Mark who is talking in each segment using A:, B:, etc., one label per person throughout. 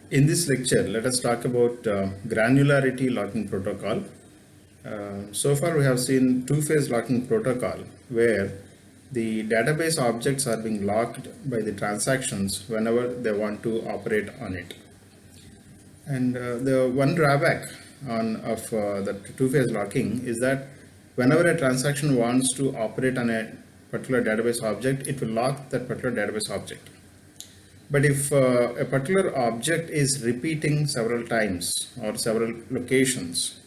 A: In this lecture, let us talk about granularity locking protocol. So far, we have seen two-phase locking protocol where the database objects are being locked by the transactions whenever they want to operate on it. And the one drawback of the two-phase locking is that whenever a transaction wants to operate on a particular database object, it will lock that particular database object. But if a particular object is repeating several times or several locations,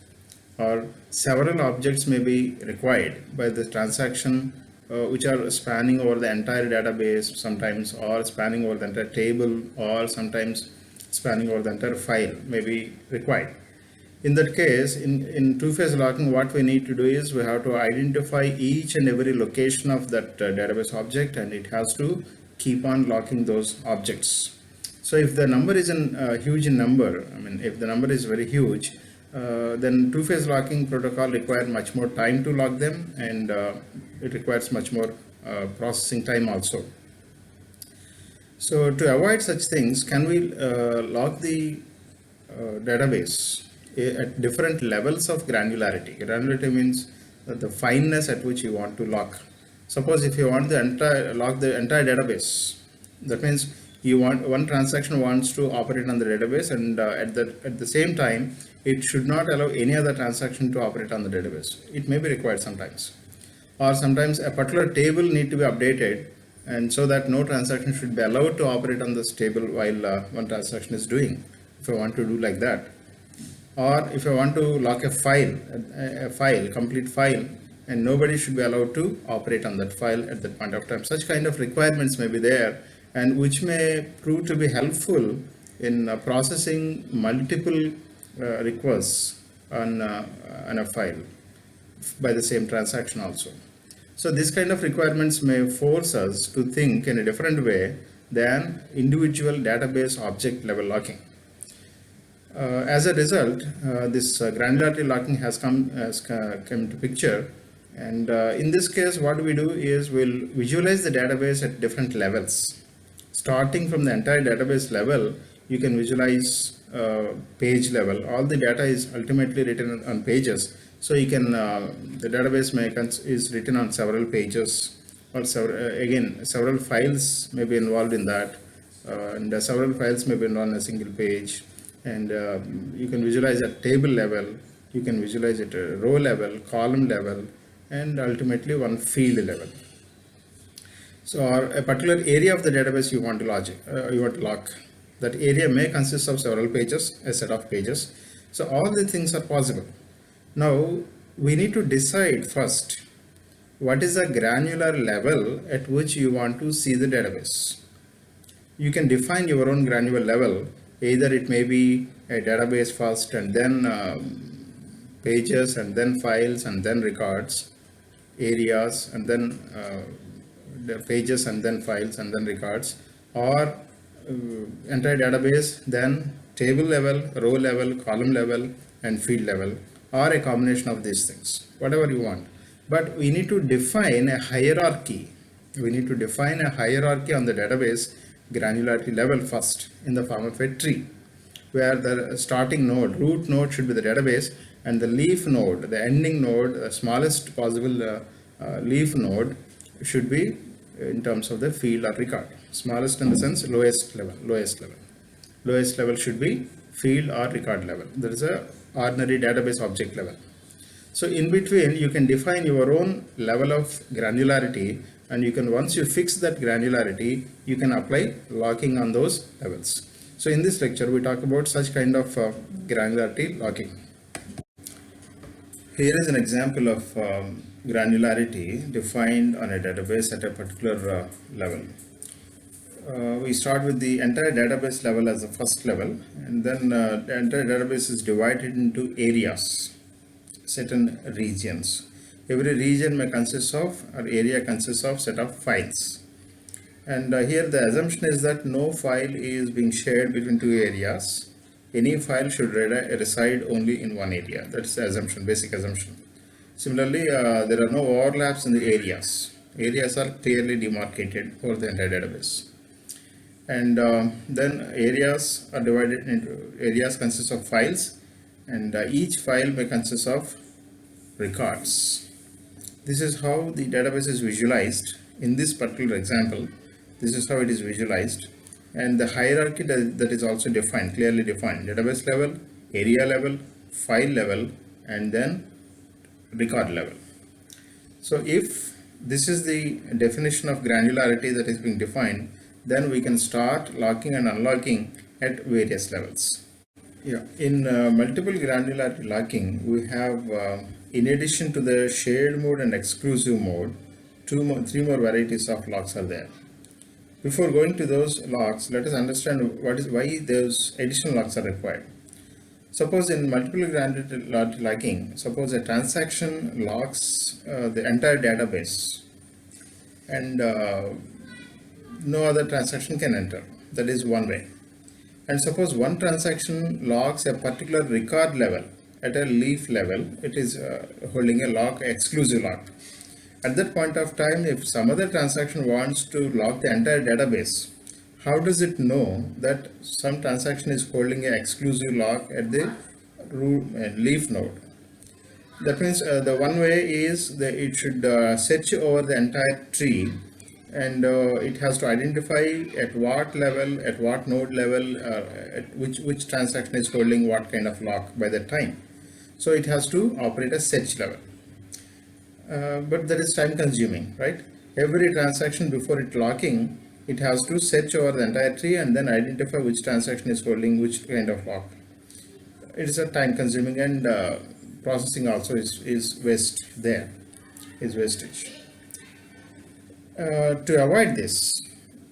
A: or several objects may be required by the transaction which are spanning over the entire database sometimes, or spanning over the entire table, or sometimes spanning over the entire file may be required. In that case, in two-phase locking, what we need to do is we have to identify each and every location of that database object, and it has to keep on locking those objects. So if the number is huge in number, I mean, if the number is very huge, then two-phase locking protocol requires much more time to lock them, and it requires much more processing time also. So to avoid such things, can we lock the database at different levels of granularity? Granularity means the fineness at which you want to lock. Suppose if you want lock the entire database, that means you want one transaction wants to operate on the database, and at the same time it should not allow any other transaction to operate on the database. It may be required sometimes, or sometimes a particular table need to be updated, and so that no transaction should be allowed to operate on this table while one transaction is doing, if I want to do like that. Or if I want to lock a file, complete file, and nobody should be allowed to operate on that file at that point of time. Such kind of requirements may be there, and which may prove to be helpful in processing multiple requests on a file by the same transaction also. So this kind of requirements may force us to think in a different way than individual database object level locking. As a result, this granularity locking has come to picture, and in this case what we do is we'll visualize the database at different levels. Starting from the entire database level, you can visualize page level. All the data is ultimately written on pages, so you can the database is written on several pages, or several files may be involved in that, and several files may be on a single page. And you can visualize at table level, you can visualize at a row level, column level, and ultimately one field level. So, or a particular area of the database you want to lock. That area may consist of several pages, a set of pages. So all the things are possible. Now we need to decide first what is the granular level at which you want to see the database. You can define your own granular level. Either it may be a database first, and then pages, and then files, and then records, areas, and then the pages, and then files, and then records, or entire database, then table level, row level, column level, and field level, or a combination of these things, whatever you want. But we need to define a hierarchy. We need to define a hierarchy on the database granularity level first in the form of a tree, where the starting node, root node, should be the database, and the leaf node, the ending node, the smallest possible leaf node, should be in terms of the field or record. Smallest in the sense lowest level should be field or record level. There is a ordinary database object level. So in between you can define your own level of granularity, and you can, once you fix that granularity, you can apply locking on those levels. So in this lecture we talk about such kind of granularity locking. Here is an example of granularity defined on a database at a particular level. We start with the entire database level as the first level, and then the entire database is divided into areas, certain regions. Every region may consist of, or area consists of, set of files. And here the assumption is that no file is being shared between two areas. Any file should reside only in one area. That's the assumption, basic assumption. Similarly, there are no overlaps in the areas. Areas are clearly demarcated over the entire database. And then areas are divided into areas consist of files, and each file may consist of records. This is how the database is visualized in this particular example. This is how it is visualized, and the hierarchy that is also defined, clearly defined: database level, area level, file level, and then record level. So if this is the definition of granularity that is being defined, then we can start locking and unlocking at various levels. Yeah, in multiple granularity locking, we have, in addition to the shared mode and exclusive mode, three more varieties of locks are there. Before going to those locks, let us understand why those additional locks are required. Suppose in multiple granularity locking, suppose a transaction locks the entire database, and no other transaction can enter. That is one way. And suppose one transaction locks a particular record level at a leaf level, it is holding a lock, exclusive lock. At that point of time, if some other transaction wants to lock the entire database, how does it know that some transaction is holding an exclusive lock at the leaf node? That means the one way is that it should search over the entire tree, and it has to identify at what level, at what node level, at which transaction is holding what kind of lock by that time. So it has to operate a search level. But that is time consuming, right? Every transaction before it locking, it has to search over the entire tree and then identify which transaction is holding which kind of lock. It is a time consuming, and processing also is waste there, is wastage. To avoid this,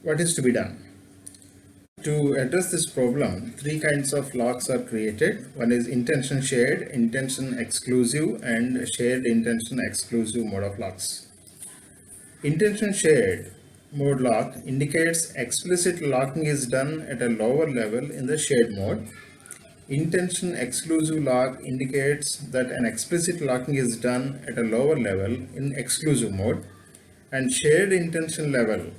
A: what is to be done? To address this problem, three kinds of locks are created. One is intention shared, intention exclusive, and shared intention exclusive mode of locks. Intention shared mode lock indicates explicit locking is done at a lower level in the shared mode. Intention exclusive lock indicates that an explicit locking is done at a lower level in exclusive mode. And shared intention level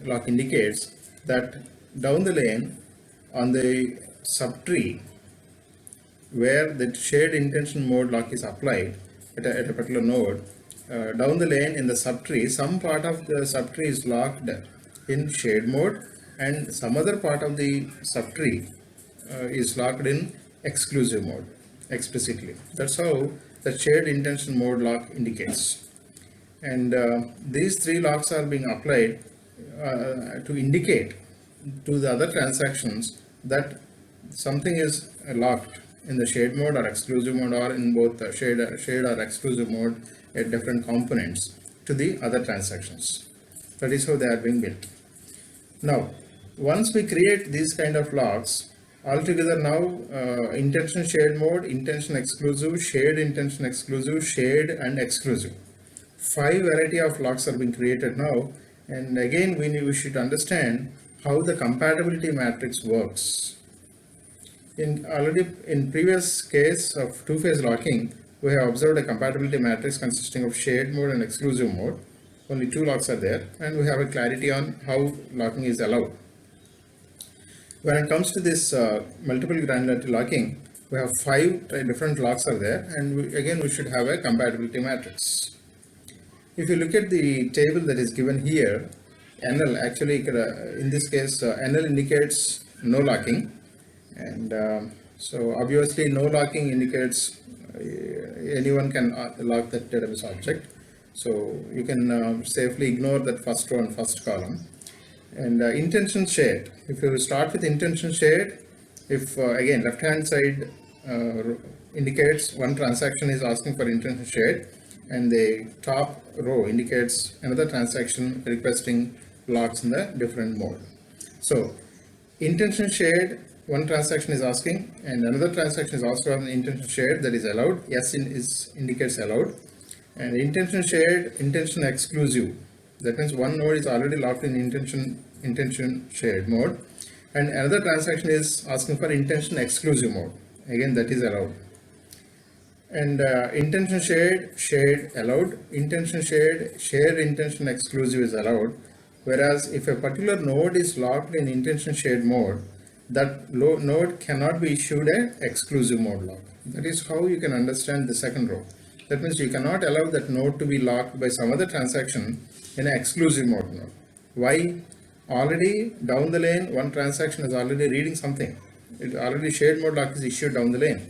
A: lock indicates that down the lane on the subtree where the shared intention mode lock is applied at a particular node, down the lane in the subtree, some part of the subtree is locked in shared mode, and some other part of the subtree is locked in exclusive mode explicitly. That's how the shared intention mode lock indicates. And these three locks are being applied to indicate to the other transactions that something is locked in the shared mode or exclusive mode, or in both shared or exclusive mode at different components to the other transactions. That is how they are being built. Now, once we create these kind of locks, altogether now intention shared mode, intention exclusive, shared intention exclusive, shared and exclusive. 5 variety of locks are being created now, and again we should understand how the compatibility matrix works. In previous case of two-phase locking, we have observed a compatibility matrix consisting of shared mode and exclusive mode. Only 2 locks are there, and we have a clarity on how locking is allowed. When it comes to this multiple granularity locking, we have 5 different locks are there, and again we should have a compatibility matrix. If you look at the table that is given here, NL actually, in this case, NL indicates no locking, and so obviously no locking indicates anyone can lock that database object. So you can safely ignore that first row and first column. And intention shared. If you start with intention shared, if again left hand side indicates one transaction is asking for intention shared, and the top row indicates another transaction requesting locks in the different mode. So intention shared, one transaction is asking, and another transaction is also an intention shared, that is allowed. Yes indicates allowed. And intention shared, intention exclusive, that means one node is already locked in intention shared mode, and another transaction is asking for intention exclusive mode, again that is allowed. And intention shared allowed, intention shared, shared intention exclusive is allowed. Whereas if a particular node is locked in intention shared mode, that node cannot be issued a exclusive mode lock. That is how you can understand the second row. That means you cannot allow that node to be locked by some other transaction in an exclusive mode node. Why? Already down the lane, one transaction is already reading something. It already shared mode lock is issued down the lane.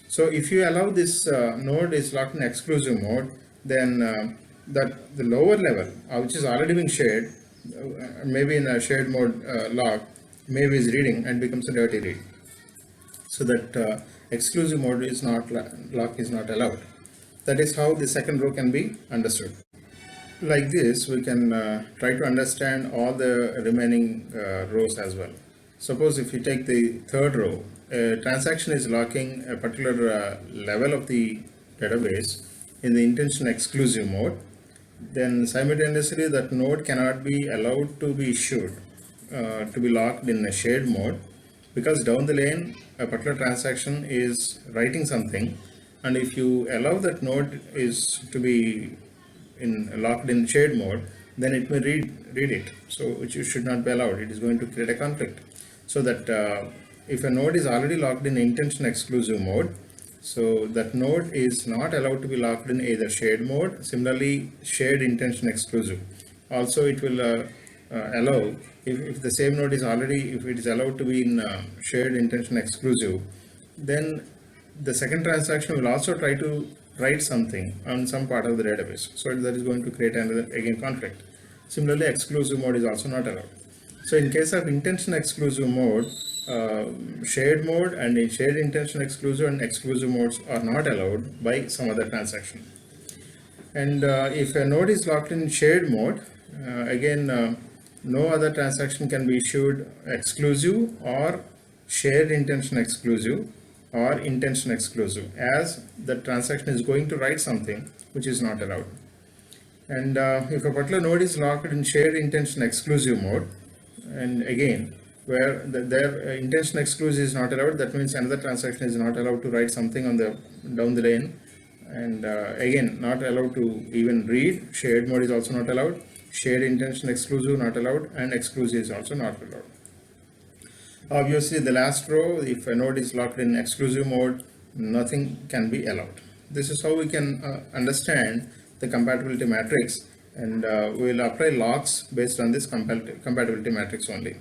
A: So if you allow this node is locked in exclusive mode, then that the lower level, which is already being shared, maybe in a shared mode lock, maybe is reading and becomes a dirty read. So that exclusive mode is not lock is not allowed. That is how the second row can be understood. Like this, we can try to understand all the remaining rows as well. Suppose if you take the third row, a transaction is locking a particular level of the database in the intention exclusive mode, then simultaneously that node cannot be allowed to be issued to be locked in a shared mode, because down the lane a particular transaction is writing something, and if you allow that node is to be locked in shared mode, then it may read it, so which should not be allowed. It is going to create a conflict. So that if a node is already locked in intention exclusive mode, so that node is not allowed to be locked in either shared mode. Similarly, shared intention exclusive, also it will allow, if the same node is already, if it is allowed to be in shared intention exclusive, then the second transaction will also try to write something on some part of the database, so that is going to create another again conflict. Similarly, exclusive mode is also not allowed. So in case of intention exclusive mode, shared mode and in shared intention exclusive and exclusive modes are not allowed by some other transaction. And if a node is locked in shared mode, again no other transaction can be issued exclusive or shared intention exclusive or intention exclusive, as the transaction is going to write something which is not allowed. And if a particular node is locked in shared intention exclusive mode, and again where their intention exclusive is not allowed, that means another transaction is not allowed to write something on the down the lane, and again not allowed to even read. Shared mode is also not allowed, shared intention exclusive not allowed, and exclusive is also not allowed. Obviously the last row, if a node is locked in exclusive mode, nothing can be allowed. This is how we can understand the compatibility matrix, and we will apply locks based on this compatibility matrix only.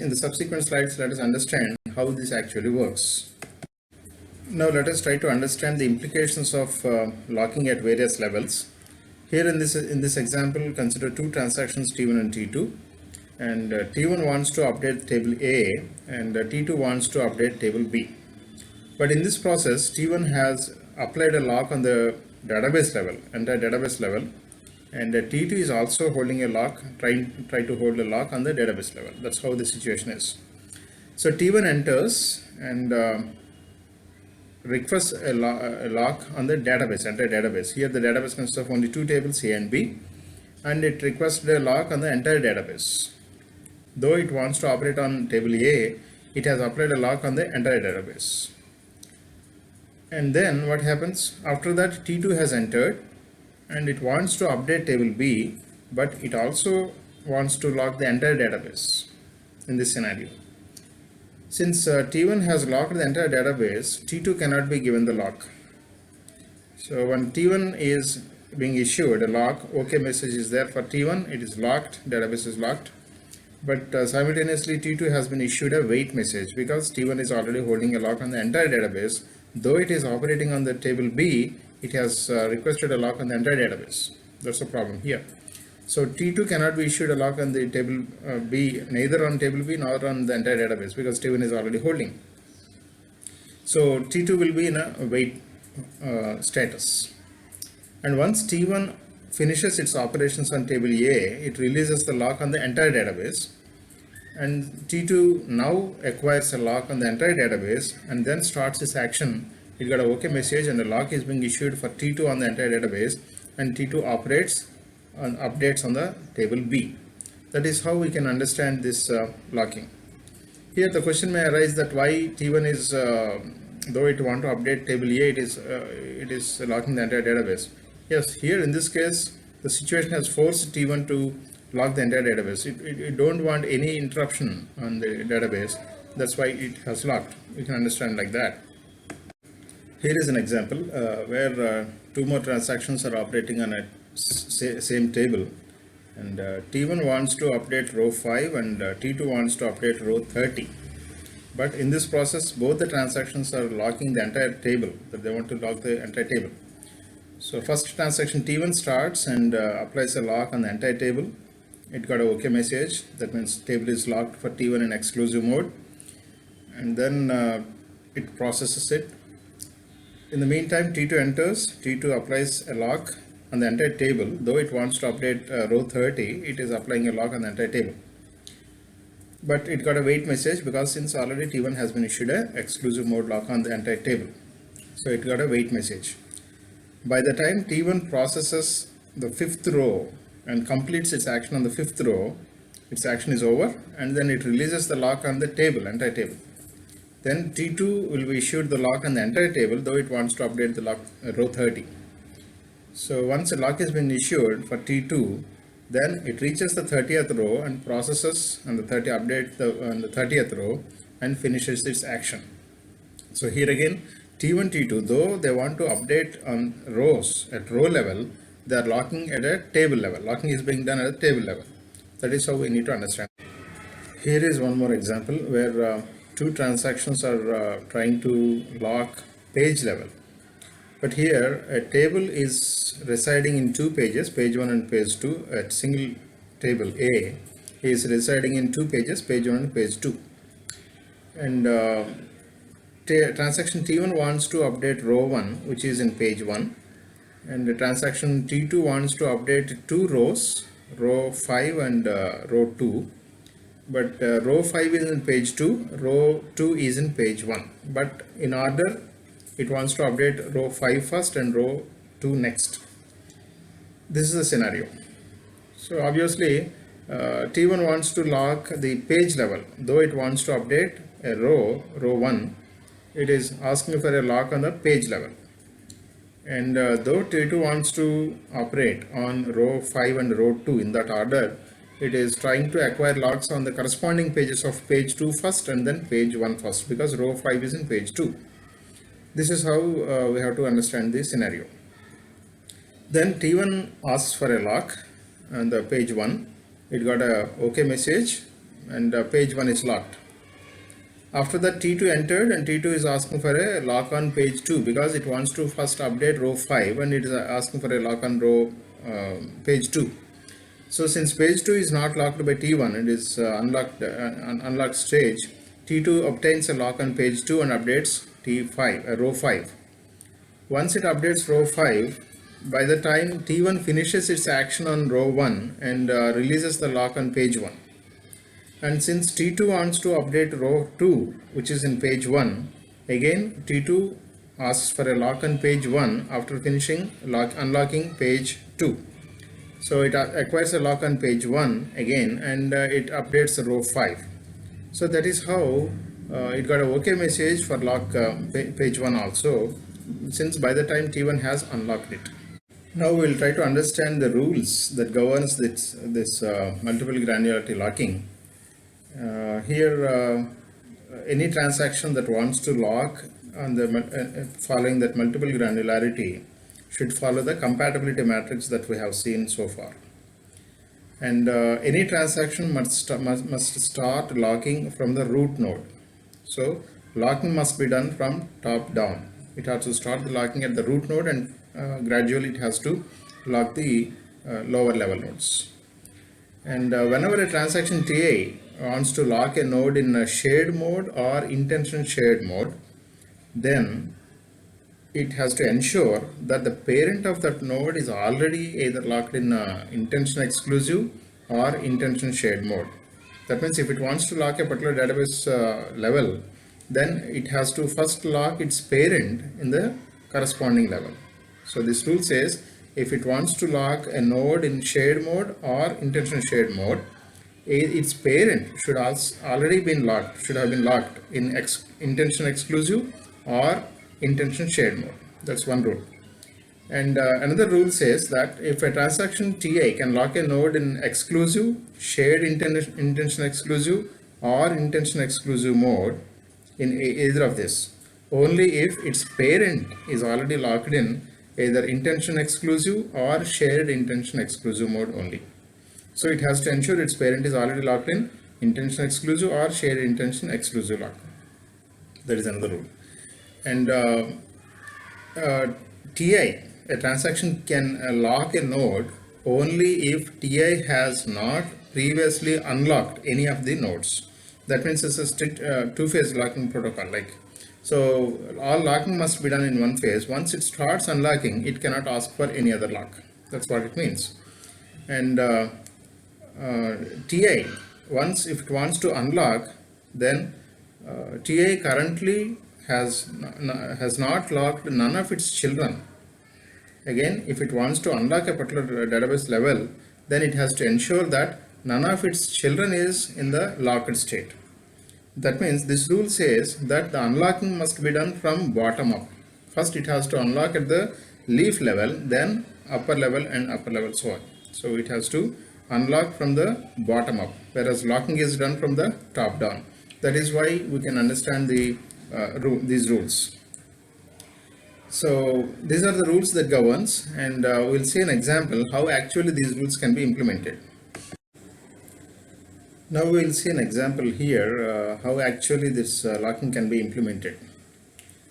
A: In the subsequent slides, let us understand how this actually works. Now let us try to understand the implications of locking at various levels. Here in this example, consider two transactions T1 and T2, and T1 wants to update table A and T2 wants to update table B. But in this process, T1 has applied a lock on the database level, entire database level, and T2 is also holding a lock, try to hold a lock on the database level. That's how the situation is. So T1 enters and requests a lock on the database, entire database. Here the database consists of only two tables, A and B, and it requests a lock on the entire database. Though it wants to operate on table A, it has applied a lock on the entire database. And then what happens? After that, T2 has entered and it wants to update table B, but it also wants to lock the entire database in this scenario. Since T1 has locked the entire database, T2 cannot be given the lock. So when T1 is being issued a lock, OK message is there for T1, it is locked, database is locked. But simultaneously T2 has been issued a wait message, because T1 is already holding a lock on the entire database. Though it is operating on the table B, it has requested a lock on the entire database. That's the problem here. So T2 cannot be issued a lock on the table B, neither on table B nor on the entire database, because T1 is already holding. So T2 will be in a wait status. And once T1 finishes its operations on table A, it releases the lock on the entire database, and T2 now acquires a lock on the entire database and then starts its action. It got a OK message and a lock is being issued for T2 on the entire database, and T2 operates on updates on the table B. That is how we can understand this locking. Here the question may arise that why T1 is, though it want to update table A, it is locking the entire database. Yes, here in this case, the situation has forced T1 to lock the entire database. It don't want any interruption on the database. That's why it has locked. You can understand like that. Here is an example where two more transactions are operating on a same table, and T1 wants to update row 5 and T2 wants to update row 30. But in this process, both the transactions are locking the entire table, that they want to lock the entire table. So first transaction T1 starts and applies a lock on the entire table. It got a OK message. That means table is locked for T1 in exclusive mode. And then it processes it. In the meantime, T2 enters. T2 applies a lock on the entire table. Though it wants to update row 30, it is applying a lock on the entire table. But it got a wait message because since already T1 has been issued a exclusive mode lock on the entire table. So it got a wait message. By the time T1 processes the fifth row and completes its action on the fifth row, its action is over, and then it releases the lock on the table, entire table. Then T2 will be issued the lock on the entire table, though it wants to update the lock row 30. So once a lock has been issued for T2, then it reaches the 30th row and processes on the 30th row and finishes its action. So here again, T1, T2, though they want to update on rows at row level, they are locking at a table level. Locking is being done at a table level. That is how we need to understand. Here is one more example where two transactions are trying to lock page level. But here a table is residing in two pages, page 1 and page 2. A single table A is residing in two pages, page 1 and page 2. And transaction T1 wants to update row 1, which is in page 1. And the transaction T2 wants to update two rows, row 5 and row 2. But row 5 is in page 2, row 2 is in page 1. But in order, it wants to update row 5 first and row 2 next. This is the scenario. So obviously, T1 wants to lock the page level. Though it wants to update a row 1, it is asking for a lock on the page level. And though T2 wants to operate on row 5 and row 2 in that order, it is trying to acquire locks on the corresponding pages of page 2 first and then page 1 first, because row 5 is in page 2. This is how we have to understand this scenario. Then T1 asks for a lock on the page 1. It got a OK message and page 1 is locked. After that, T2 entered and T2 is asking for a lock on page 2 because it wants to first update row 5 and it is asking for a lock on row page 2. So since page 2 is not locked by T1, it is unlocked stage, T2 obtains a lock on page 2 and updates row 5. Once it updates row 5, by the time T1 finishes its action on row 1 and releases the lock on page 1. And since T2 wants to update row 2, which is in page 1, again T2 asks for a lock on page 1 after finishing unlocking page 2. So it acquires a lock on page 1 again and it updates row 5. So that is how it got a OK message for lock page 1 also, since by the time T1 has unlocked it. Now we will try to understand the rules that governs this multiple granularity locking. Here any transaction that wants to lock on the following that multiple granularity should follow the compatibility matrix that we have seen so far. And any transaction must start locking from the root node. So locking must be done from top down. It has to start the locking at the root node and gradually it has to lock the lower level nodes. And whenever a transaction TA wants to lock a node in a shared mode or intention shared mode, then it has to ensure that the parent of that node is already either locked in intention exclusive or intention shared mode. That means if it wants to lock a particular database level, then it has to first lock its parent in the corresponding level. So this rule says if it wants to lock a node in shared mode or intention shared mode, its parent should already have been locked in intention exclusive or intention shared mode. That's one rule. And another rule says that if a transaction Ti can lock a node in exclusive, shared intention exclusive, or intention exclusive mode in either of this, only if its parent is already locked in either intention exclusive or shared intention exclusive mode only. So it has to ensure its parent is already locked in intention exclusive or shared intention exclusive lock. That is another rule. And Ti, a transaction can lock a node only if Ti has not previously unlocked any of the nodes. That means it's a strict two-phase locking protocol. So all locking must be done in one phase. Once it starts unlocking, it cannot ask for any other lock. That's what it means. And Ti, once if it wants to unlock, then Ti currently has not locked none of its children. Again, if it wants to unlock a particular database level, then it has to ensure that none of its children is in the locked state. That means this rule says that the unlocking must be done from bottom up. First it has to unlock at the leaf level, then upper level and upper level, so on. So it has to unlock from the bottom up, whereas locking is done from the top down. That is why we can understand these rules. So these are the rules that governs, and we'll see an example how actually these rules can be implemented. Now we'll see an example here how actually this locking can be implemented.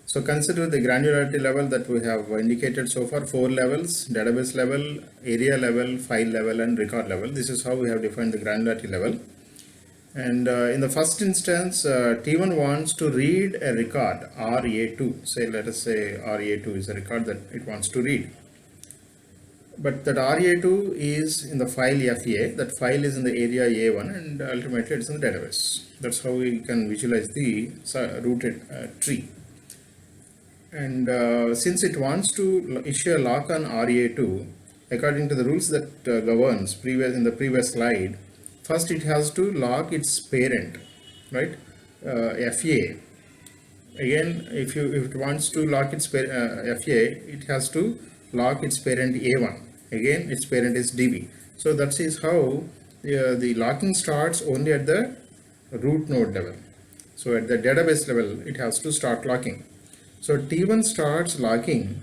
A: So consider the granularity level that we have indicated so far, 4 levels: database level, area level, file level, and record level. This is how we have defined the granularity level. And in the first instance, T1 wants to read a record RA2. Let us say RA2 is a record that it wants to read. But that RA2 is in the file FA, that file is in the area A1, and ultimately it's in the database. That's how we can visualize the rooted tree. And since it wants to issue a lock on RA2, according to the rules that governs in the previous slide, first it has to lock its parent, right? FA. Again, if it wants to lock its FA, it has to lock its parent A1. Again, its parent is DB. So that is how the locking starts only at the root node level. So at the database level, it has to start locking. So T1 starts locking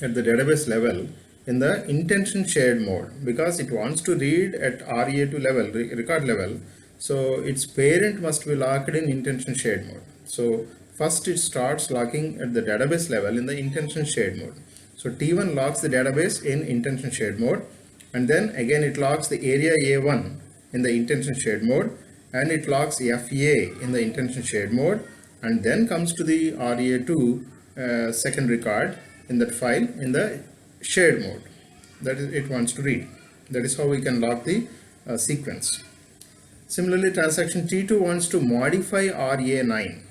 A: at the database level in the intention shared mode because it wants to read at RA2 level, record level. So its parent must be locked in intention shared mode. So first it starts locking at the database level in the intention shared mode. So T1 locks the database in intention shared mode, and then again it locks the area A1 in the intention shared mode, and it locks FA in the intention shared mode, and then comes to the RA2 second record in that file in the shared mode that it wants to read. That is how we can lock the sequence. Similarly, transaction T2 wants to modify RA9.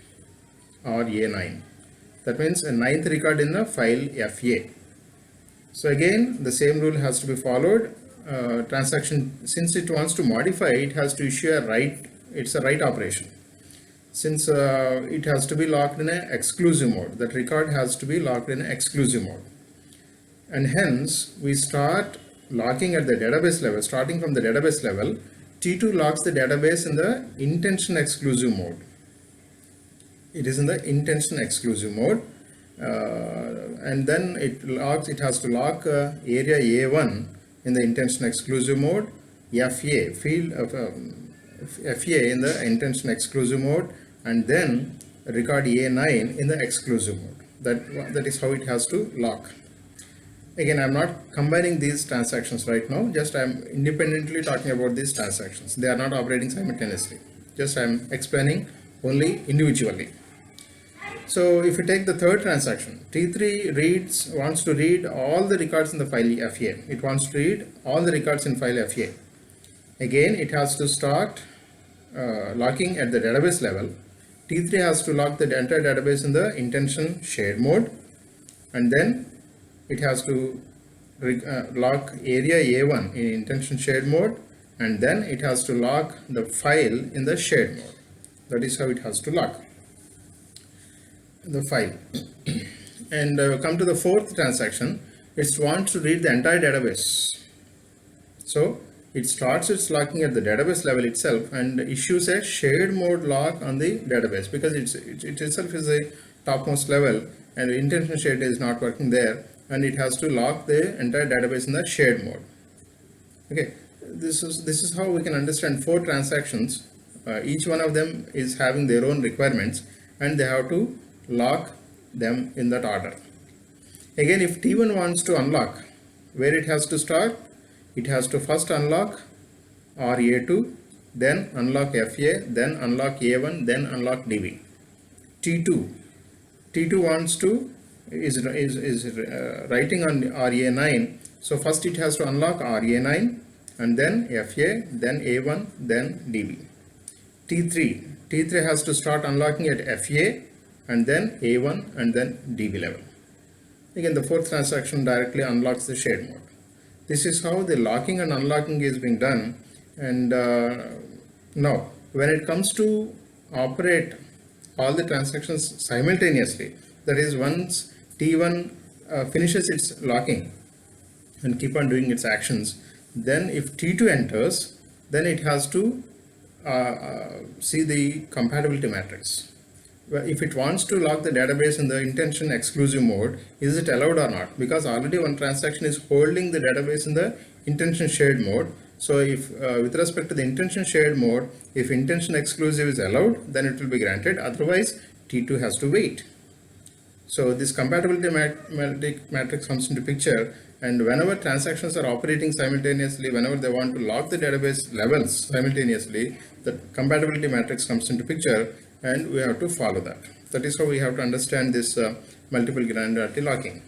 A: That means a ninth record in the file FA. So again, the same rule has to be followed. Transaction, since it wants to modify, it has to issue a write. It's a write operation. Since it has to be locked in an exclusive mode, that record has to be locked in an exclusive mode. And hence, we start locking at the database level. Starting from the database level, T2 locks the database in the intention exclusive mode. It is in the intention exclusive mode. And then it has to lock area A1 in the intention exclusive mode, FA, field of FA in the intention exclusive mode, and then record A9 in the exclusive mode. That is how it has to lock. Again, I'm not combining these transactions right now, just I'm independently talking about these transactions. They are not operating simultaneously. Just I'm explaining only individually. So if you take the third transaction, T3 wants to read all the records in the file FA. It wants to read all the records in file FA. Again, it has to start locking at the database level. T3 has to lock the entire database in the intention shared mode, and then it has to lock area A1 in intention shared mode, and then it has to lock the file in the shared mode. That is how it has to lock the file. And come to the fourth transaction, it wants to read the entire database. So it starts its locking at the database level itself and issues a shared mode lock on the database, because it itself is a topmost level and the intention shared is not working there, and it has to lock the entire database in the shared mode. Okay, this is how we can understand four transactions. Each one of them is having their own requirements and they have to lock them in that order. Again, if T1 wants to unlock, where it has to start? It has to first unlock RA2, then unlock FA, then unlock A1, then unlock DB. T2 wants to is writing on RA9, so first it has to unlock RA9 and then FA, then A1, then DB. T3 has to start unlocking at FA and then A1 and then DB level. Again, the fourth transaction directly unlocks the shared mode. This is how the locking and unlocking is being done. And now, when it comes to operate all the transactions simultaneously, that is, once T1 finishes its locking and keep on doing its actions, then if T2 enters, then it has to see the compatibility matrix. If it wants to lock the database in the intention exclusive mode, is it allowed or not? Because already one transaction is holding the database in the intention shared mode. So if with respect to the intention shared mode, if intention exclusive is allowed, then it will be granted. Otherwise, T2 has to wait. So this compatibility matrix comes into picture, and whenever transactions are operating simultaneously, whenever they want to lock the database levels simultaneously, the compatibility matrix comes into picture, and we have to follow that. That is how we have to understand this multiple granularity locking.